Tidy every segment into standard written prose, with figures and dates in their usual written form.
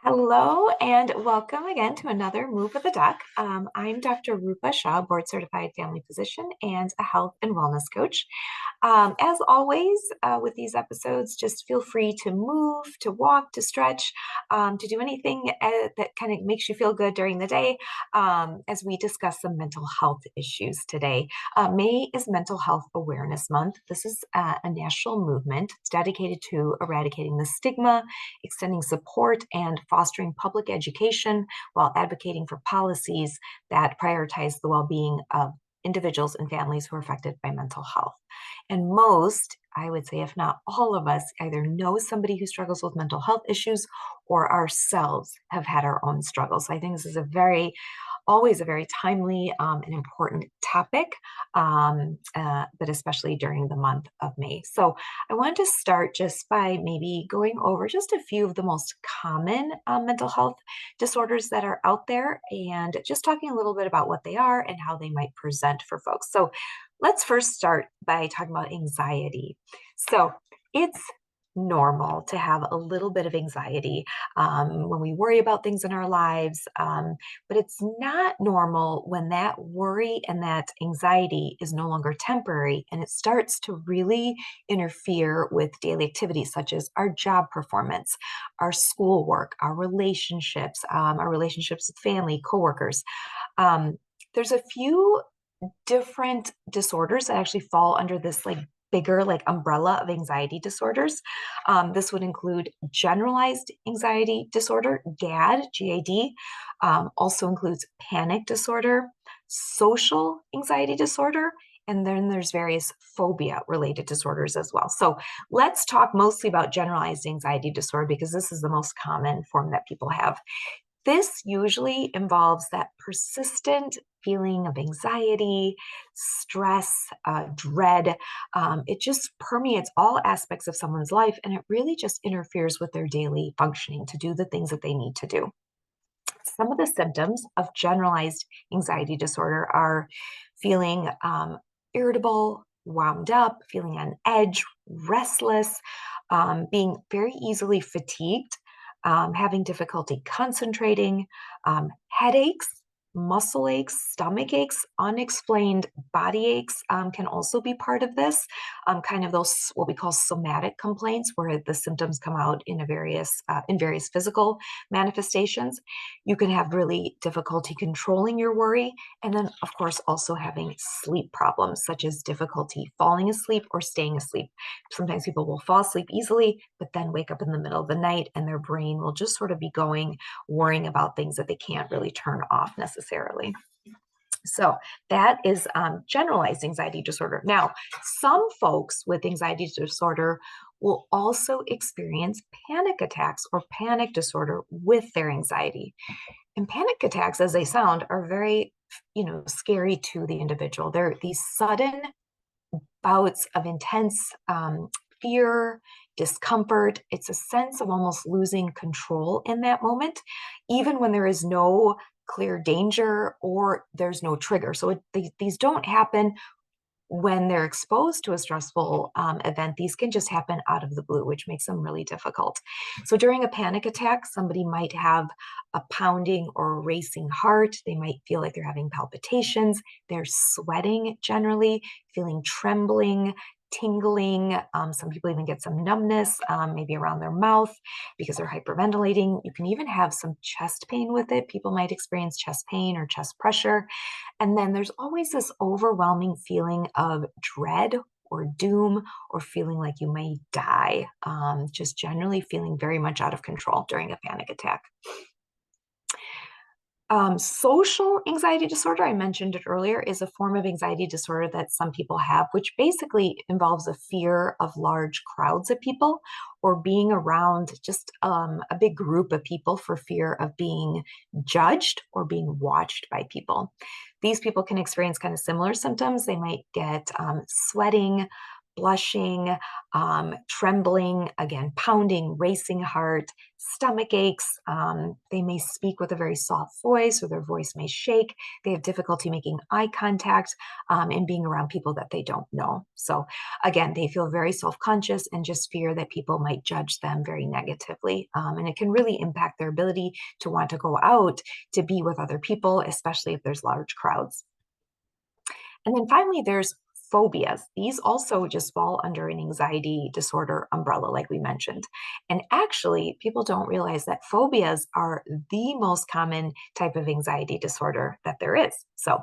Hello and welcome again to another Move with the Duck. I'm Dr. Roopa Shah, board certified family physician and a health and wellness coach. As always, with these episodes, just feel free to move, to walk, to stretch, to do anything that kind of makes you feel good during the day as we discuss some mental health issues today. May is Mental Health Awareness Month. This is a national movement. It's dedicated to eradicating the stigma, extending support, and fostering public education while advocating for policies that prioritize the well-being of individuals and families who are affected by mental health. And most, I would say, if not all of us, either know somebody who struggles with mental health issues or ourselves have had our own struggles. So I think this is always a very timely and important topic, but especially during the month of May. So I wanted to start just by maybe going over just a few of the most common mental health disorders that are out there and just talking a little bit about what they are and how they might present for folks. So let's first start by talking about anxiety. So it's normal to have a little bit of anxiety when we worry about things in our lives, but it's not normal when that worry and that anxiety is no longer temporary and it starts to really interfere with daily activities such as our job performance, our schoolwork, our relationships with family, coworkers. There's a few different disorders that actually fall under this bigger umbrella of anxiety disorders. This would include generalized anxiety disorder, GAD, GAD, also includes panic disorder, social anxiety disorder, and then there's various phobia related disorders as well. So let's talk mostly about generalized anxiety disorder because this is the most common form that people have. This usually involves that persistent feeling of anxiety, stress, dread. It just permeates all aspects of someone's life, and it really just interferes with their daily functioning to do the things that they need to do. Some of the symptoms of generalized anxiety disorder are feeling irritable, wound up, feeling on edge, restless, being very easily fatigued, having difficulty concentrating, headaches, muscle aches, stomach aches, unexplained body aches can also be part of this. Kind of those what we call somatic complaints, where the symptoms come out in various physical manifestations. You can have really difficulty controlling your worry, and then of course also having sleep problems, such as difficulty falling asleep or staying asleep. Sometimes people will fall asleep easily, but then wake up in the middle of the night and their brain will just sort of be going, worrying about things that they can't really turn off necessarily. So that is generalized anxiety disorder. Now, some folks with anxiety disorder will also experience panic attacks or panic disorder with their anxiety. And panic attacks, as they sound, are very, scary to the individual. They're these sudden bouts of intense fear, discomfort. It's a sense of almost losing control in that moment, even when there is no clear danger or there's no trigger. So these don't happen when they're exposed to a stressful event. These can just happen out of the blue, which makes them really difficult. So during a panic attack, somebody might have a pounding or racing heart. They might feel like they're having palpitations. They're sweating generally, feeling trembling, tingling. Some people even get some numbness, maybe around their mouth because they're hyperventilating. You can even have some chest pain with it. People might experience chest pain or chest pressure. And then there's always this overwhelming feeling of dread or doom or feeling like you may die, just generally feeling very much out of control during a panic attack. Social anxiety disorder, I mentioned it earlier, is a form of anxiety disorder that some people have, which basically involves a fear of large crowds of people or being around just a big group of people for fear of being judged or being watched by people. These people can experience kind of similar symptoms. They might get sweating, blushing, trembling, again, pounding, racing heart, stomach aches. They may speak with a very soft voice, or their voice may shake. They have difficulty making eye contact, and being around people that they don't know. So again, they feel very self-conscious and just fear that people might judge them very negatively. And it can really impact their ability to want to go out to be with other people, especially if there's large crowds. And then finally, there's phobias. These also just fall under an anxiety disorder umbrella, like we mentioned. And actually, people don't realize that phobias are the most common type of anxiety disorder that there is. So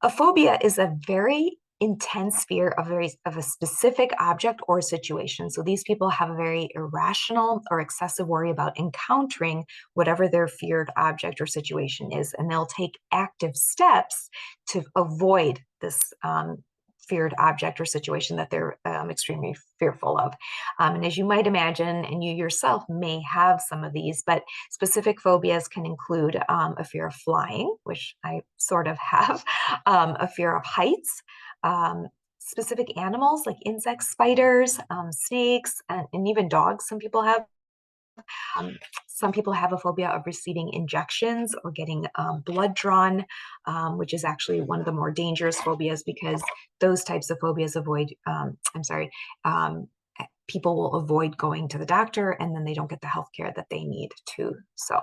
a phobia is a very intense fear of a specific object or situation. So these people have a very irrational or excessive worry about encountering whatever their feared object or situation is, and they'll take active steps to avoid this feared object or situation that they're extremely fearful of. And as you might imagine, and you yourself may have some of these, but specific phobias can include a fear of flying, which I sort of have, a fear of heights, specific animals like insects, spiders, snakes, and even dogs. Some people have a phobia of receiving injections or getting blood drawn, which is actually one of the more dangerous phobias, because those types of phobias people will avoid going to the doctor, and then they don't get the health care that they need to. So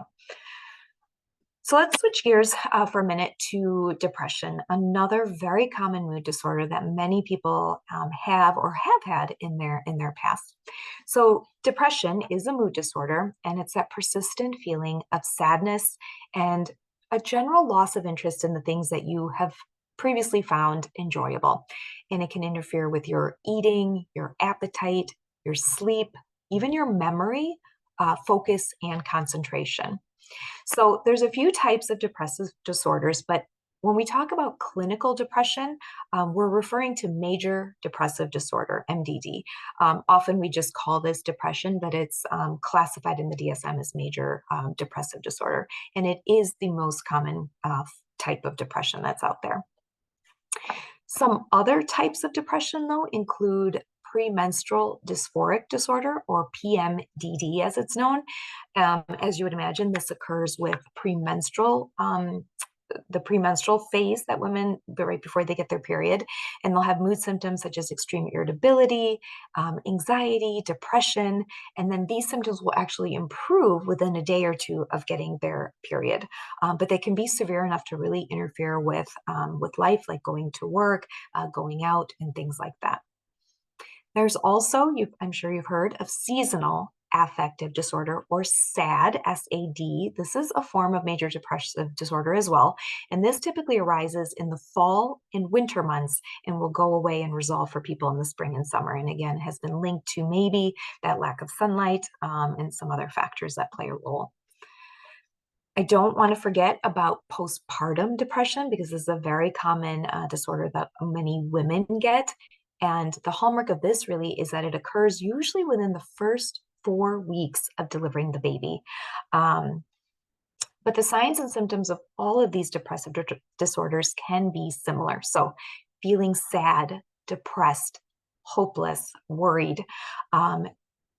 let's switch gears for a minute to depression, another very common mood disorder that many people have or have had in their past. So depression is a mood disorder, and it's that persistent feeling of sadness and a general loss of interest in the things that you have previously found enjoyable. And it can interfere with your eating, your appetite, your sleep, even your memory, focus, and concentration. So there's a few types of depressive disorders, but when we talk about clinical depression, we're referring to major depressive disorder, MDD. Often we just call this depression, but it's classified in the DSM as major depressive disorder. And it is the most common type of depression that's out there. Some other types of depression, though, include premenstrual dysphoric disorder, or PMDD as it's known. As you would imagine, this occurs with the premenstrual phase that women, right before they get their period, and they'll have mood symptoms such as extreme irritability, anxiety, depression, and then these symptoms will actually improve within a day or two of getting their period. But they can be severe enough to really interfere with life, like going to work, going out, and things like that. There's also, I'm sure you've heard of seasonal affective disorder, or SAD, S-A-D. This is a form of major depressive disorder as well. And this typically arises in the fall and winter months and will go away and resolve for people in the spring and summer. And again, has been linked to maybe that lack of sunlight and some other factors that play a role. I don't want to forget about postpartum depression, because this is a very common disorder that many women get. And the hallmark of this really is that it occurs usually within the first 4 weeks of delivering the baby. But the signs and symptoms of all of these depressive disorders can be similar. So feeling sad, depressed, hopeless, worried.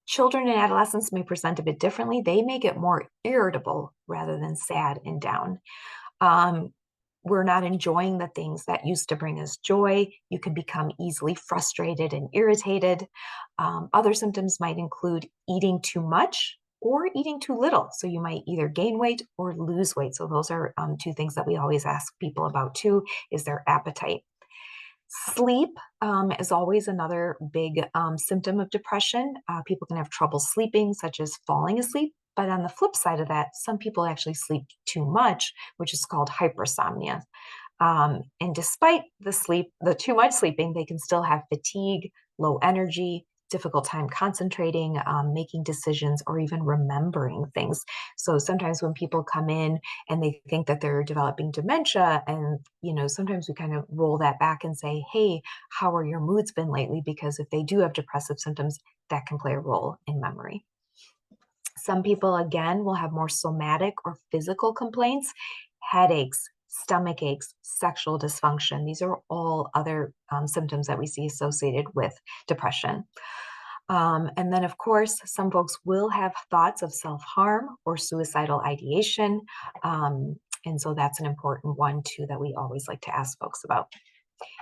Children and adolescents may present a bit differently. They may get more irritable rather than sad and down. We're not enjoying the things that used to bring us joy. You can become easily frustrated and irritated. Other symptoms might include eating too much or eating too little. So you might either gain weight or lose weight. So those are two things that we always ask people about too, is their appetite. Sleep is always another big symptom of depression. People can have trouble sleeping, such as falling asleep. But on the flip side of that, some people actually sleep too much, which is called hypersomnia. And despite the too much sleeping, they can still have fatigue, low energy, difficult time concentrating, making decisions, or even remembering things. So sometimes when people come in and they think that they're developing dementia, and sometimes we kind of roll that back and say, hey, how are your moods been lately? Because if they do have depressive symptoms, that can play a role in memory. Some people, again, will have more somatic or physical complaints, headaches, stomach aches, sexual dysfunction. These are all other symptoms that we see associated with depression. And then, of course, some folks will have thoughts of self-harm or suicidal ideation. And so that's an important one, too, that we always like to ask folks about.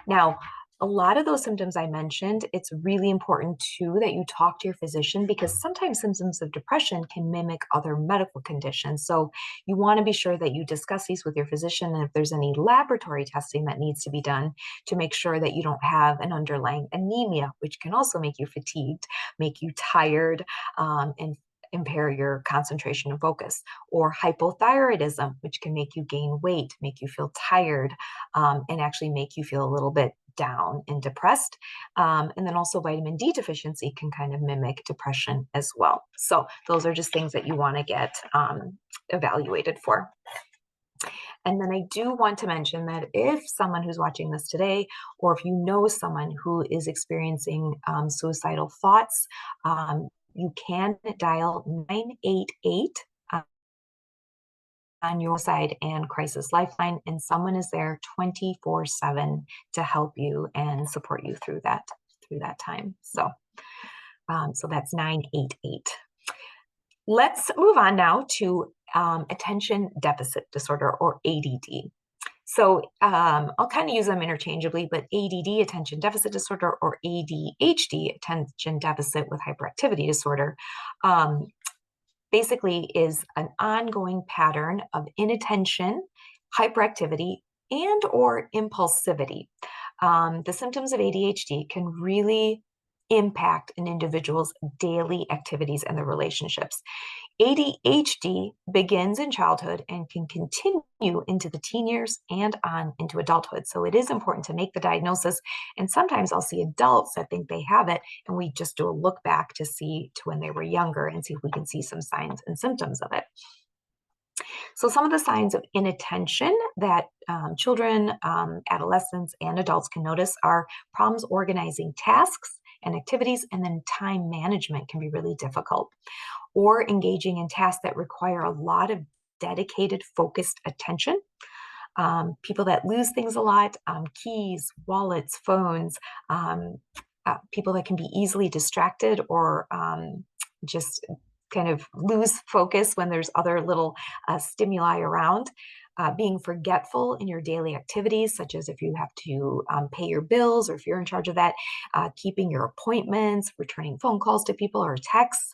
Now, a lot of those symptoms I mentioned, it's really important too that you talk to your physician, because sometimes symptoms of depression can mimic other medical conditions. So you want to be sure that you discuss these with your physician, and if there's any laboratory testing that needs to be done to make sure that you don't have an underlying anemia, which can also make you fatigued, make you tired, and impair your concentration and focus, or hypothyroidism, which can make you gain weight, make you feel tired, and actually make you feel a little bit down and depressed. And then also vitamin D deficiency can kind of mimic depression as well. So those are just things that you want to get evaluated for. And then I do want to mention that if someone who's watching this today, or if you know someone who is experiencing suicidal thoughts, you can dial 988 on your side and Crisis Lifeline, and someone is there 24/7 to help you and support you through that time. So that's 988. Let's move on now to attention deficit disorder, or ADD. So I'll kind of use them interchangeably, but ADD, attention deficit disorder, or ADHD, attention deficit with hyperactivity disorder, basically is an ongoing pattern of inattention, hyperactivity, and or impulsivity. The symptoms of ADHD can really impact an individual's daily activities and their relationships. ADHD begins in childhood and can continue into the teen years and on into adulthood. So it is important to make the diagnosis. And sometimes I'll see adults that think they have it, and we just do a look back to see to when they were younger and see if we can see some signs and symptoms of it. So some of the signs of inattention that children, adolescents, and adults can notice are problems organizing tasks and activities, and then time management can be really difficult, or engaging in tasks that require a lot of dedicated, focused attention. People that lose things a lot, keys, wallets, phones, people that can be easily distracted, or just kind of lose focus when there's other little stimuli around. Being forgetful in your daily activities, such as if you have to pay your bills, or if you're in charge of that, keeping your appointments, returning phone calls to people or texts.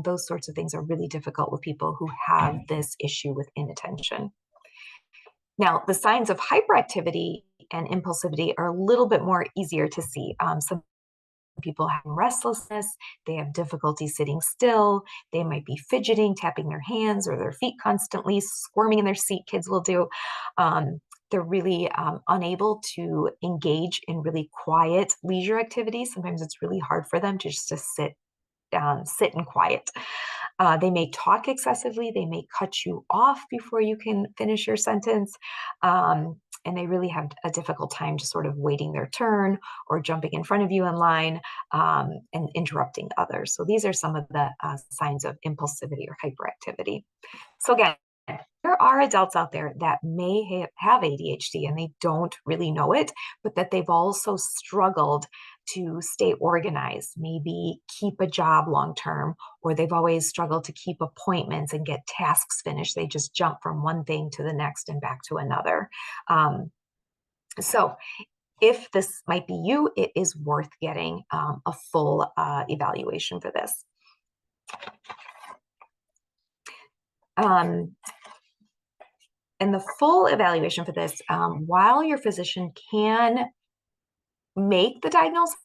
Those sorts of things are really difficult with people who have this issue with inattention. Now, the signs of hyperactivity and impulsivity are a little bit more easier to see. Some people have restlessness, they have difficulty sitting still, they might be fidgeting, tapping their hands or their feet constantly, squirming in their seat, kids will do. They're really unable to engage in really quiet leisure activities. Sometimes it's really hard for them to just to sit in quiet. They may talk excessively, they may cut you off before you can finish your sentence. And they really have a difficult time just sort of waiting their turn, or jumping in front of you in line, and interrupting others. So these are some of the signs of impulsivity or hyperactivity. So again, there are adults out there that may have ADHD and they don't really know it, but that they've also struggled to stay organized, maybe keep a job long term, or they've always struggled to keep appointments and get tasks finished. They just jump from one thing to the next and back to another. So if this might be you, it is worth getting a full evaluation for this. And the full evaluation for this, while your physician can make the diagnosis,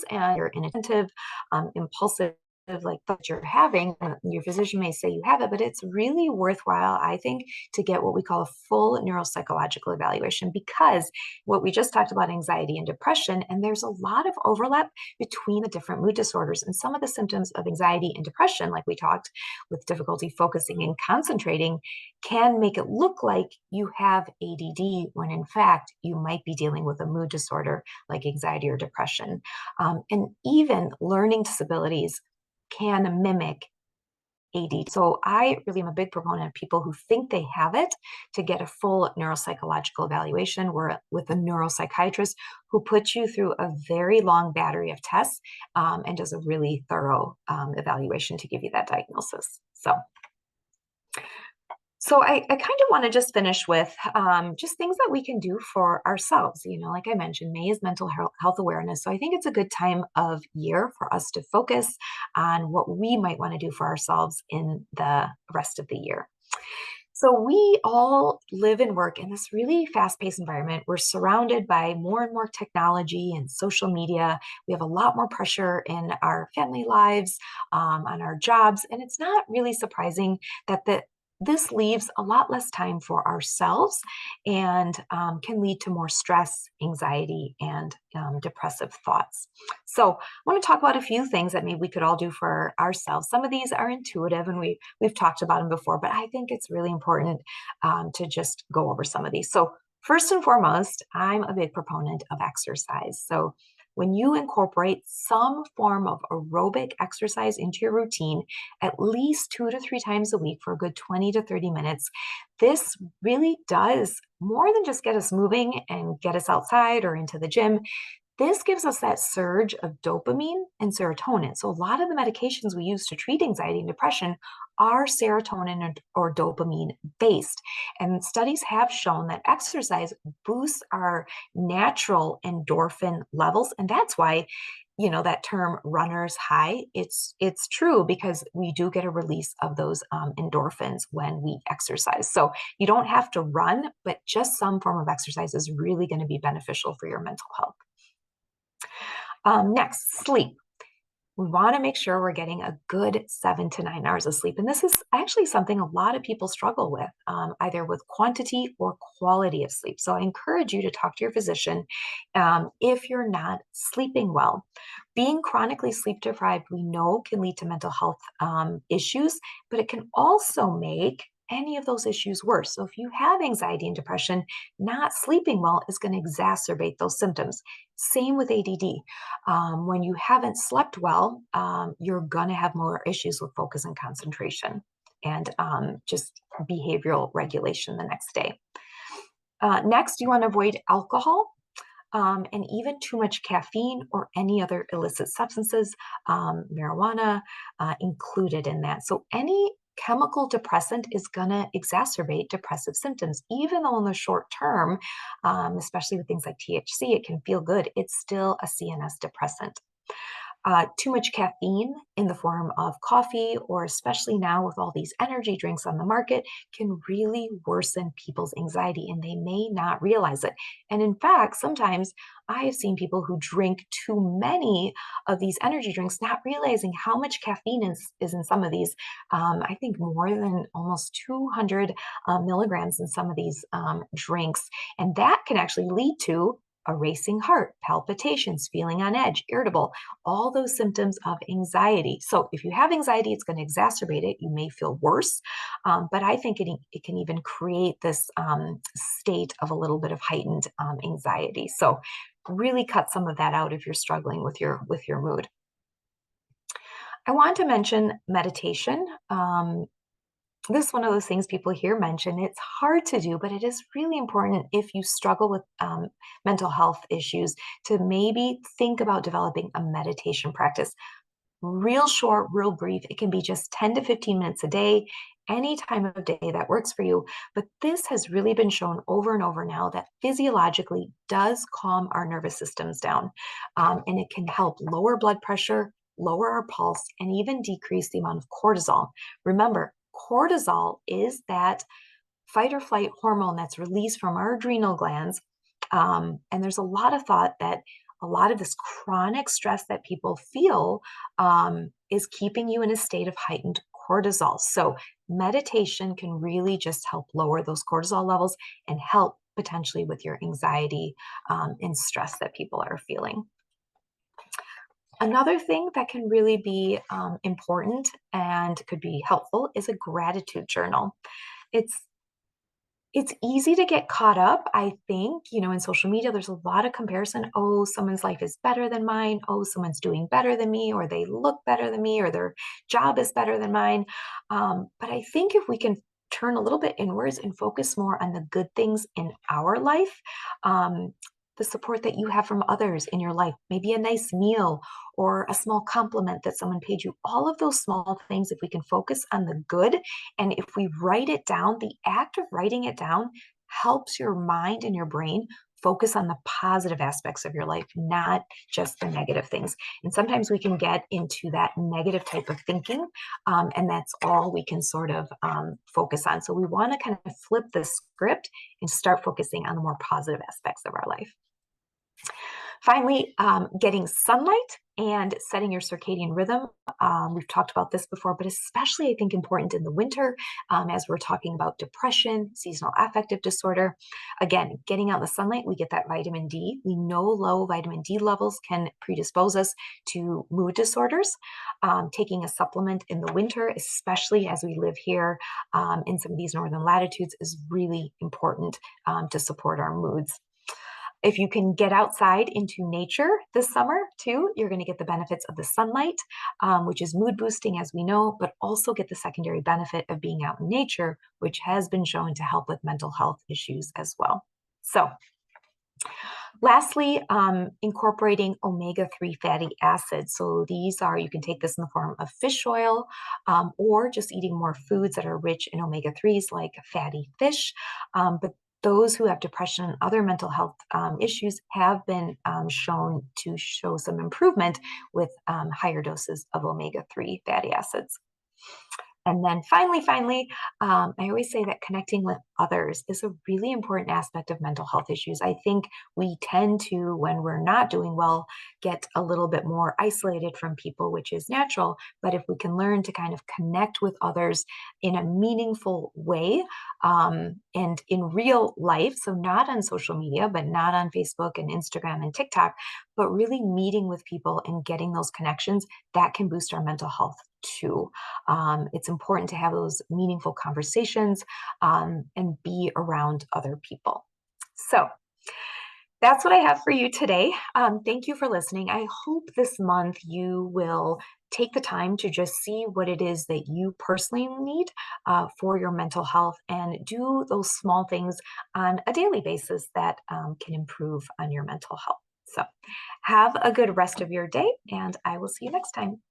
and you're inattentive, impulsive, like thoughts you're having, your physician may say you have it, but it's really worthwhile, I think, to get what we call a full neuropsychological evaluation, because what we just talked about, anxiety and depression, and there's a lot of overlap between the different mood disorders. And some of the symptoms of anxiety and depression, like we talked, with difficulty focusing and concentrating, can make it look like you have ADD, when in fact you might be dealing with a mood disorder like anxiety or depression. And even learning disabilities can mimic ADD. So I really am a big proponent of people who think they have it to get a full neuropsychological evaluation with a neuropsychiatrist who puts you through a very long battery of tests and does a really thorough evaluation to give you that diagnosis. So I kind of want to just finish with just things that we can do for ourselves. Like I mentioned, May is mental health awareness. So I think it's a good time of year for us to focus on what we might want to do for ourselves in the rest of the year. So we all live and work in this really fast-paced environment. We're surrounded by more and more technology and social media. We have a lot more pressure in our family lives, on our jobs, and it's not really surprising that this leaves a lot less time for ourselves and can lead to more stress, anxiety, and depressive thoughts. So I want to talk about a few things that maybe we could all do for ourselves. Some of these are intuitive and we've talked about them before, but I think it's really important to just go over some of these. So first and foremost, I'm a big proponent of exercise. So when you incorporate some form of aerobic exercise into your routine, at least 2 to 3 times a week for a good 20 to 30 minutes, this really does more than just get us moving and get us outside or into the gym. This gives us that surge of dopamine and serotonin. So a lot of the medications we use to treat anxiety and depression are serotonin or dopamine based. And studies have shown that exercise boosts our natural endorphin levels. And that's why, that term runner's high, it's true because we do get a release of those endorphins when we exercise. So you don't have to run, but just some form of exercise is really going to be beneficial for your mental health. Next, sleep. We want to make sure we're getting a good 7 to 9 hours of sleep. And this is actually something a lot of people struggle with, either with quantity or quality of sleep. So I encourage you to talk to your physician if you're not sleeping well. Being chronically sleep deprived, we know, can lead to mental health issues, but it can also make any of those issues worse. So if you have anxiety and depression, not sleeping well is going to exacerbate those symptoms. Same with ADD. When you haven't slept well, you're going to have more issues with focus and concentration and just behavioral regulation the next day. Next, you want to avoid alcohol. And even too much caffeine or any other illicit substances, marijuana included in that. So any chemical depressant is going to exacerbate depressive symptoms, even though in the short term, especially with things like THC, it can feel good. It's still a CNS depressant. Too much caffeine in the form of coffee, or especially now with all these energy drinks on the market, can really worsen people's anxiety and they may not realize it. And in fact, sometimes I have seen people who drink too many of these energy drinks, not realizing how much caffeine is in some of these. I think more than almost 200 milligrams in some of these drinks. And that can actually lead to a racing heart, palpitations, feeling on edge, irritable, all those symptoms of anxiety. So if you have anxiety, it's going to exacerbate it. You may feel worse, but I think it can even create this state of a little bit of heightened anxiety. So really cut some of that out if you're struggling with your mood. I want to mention meditation. This is one of those things people hear mentioned. It's hard to do, but it is really important if you struggle with mental health issues to maybe think about developing a meditation practice. Real short, real brief. It can be just 10 to 15 minutes a day, any time of day that works for you. But this has really been shown over and over now that physiologically does calm our nervous systems down. And it can help lower blood pressure, lower our pulse, and even decrease the amount of cortisol. Remember, cortisol is that fight or flight hormone that's released from our adrenal glands. And there's a lot of thought that a lot of this chronic stress that people feel is keeping you in a state of heightened cortisol. So meditation can really just help lower those cortisol levels and help potentially with your anxiety and stress that people are feeling. Another thing that can really be important and could be helpful is a gratitude journal. It's It's easy to get caught up, I think, in social media, there's a lot of comparison. Oh, someone's life is better than mine. Oh, someone's doing better than me, or they look better than me, or their job is better than mine. But I think if we can turn a little bit inwards and focus more on the good things in our life, um, the support that you have from others in your life, maybe a nice meal or a small compliment that someone paid you, all of those small things, if we can focus on the good and if we write it down, the act of writing it down helps your mind and your brain focus on the positive aspects of your life, not just the negative things. And sometimes we can get into that negative type of thinking, and that's all we can sort of focus on. So we want to kind of flip the script and start focusing on the more positive aspects of our life. Finally, getting sunlight and setting your circadian rhythm. We've talked about this before, but especially I think important in the winter as we're talking about depression, seasonal affective disorder. Again, getting out in the sunlight, we get that vitamin D. We know low vitamin D levels can predispose us to mood disorders. Taking a supplement in the winter, especially as we live here in some of these northern latitudes, is really important to support our moods. If you can get outside into nature this summer too, you're going to get the benefits of the sunlight, which is mood boosting, as we know, but also get the secondary benefit of being out in nature, which has been shown to help with mental health issues as well. So, lastly, incorporating omega-3 fatty acids. So these are, you can take this in the form of fish oil or just eating more foods that are rich in omega-3s like fatty fish. But those who have depression and other mental health issues have been shown to show some improvement with higher doses of omega-3 fatty acids. And then finally, I always say that connecting with others is a really important aspect of mental health issues. I think we tend to, when we're not doing well, get a little bit more isolated from people, which is natural. But if we can learn to kind of connect with others in a meaningful way and in real life, so not on social media, but not on Facebook and Instagram and TikTok, but really meeting with people and getting those connections, that can boost our mental health too. It's important to have those meaningful conversations and be around other people. So that's what I have for you today. Thank you for listening. I hope this month you will take the time to just see what it is that you personally need for your mental health and do those small things on a daily basis that can improve on your mental health. So have a good rest of your day, and I will see you next time.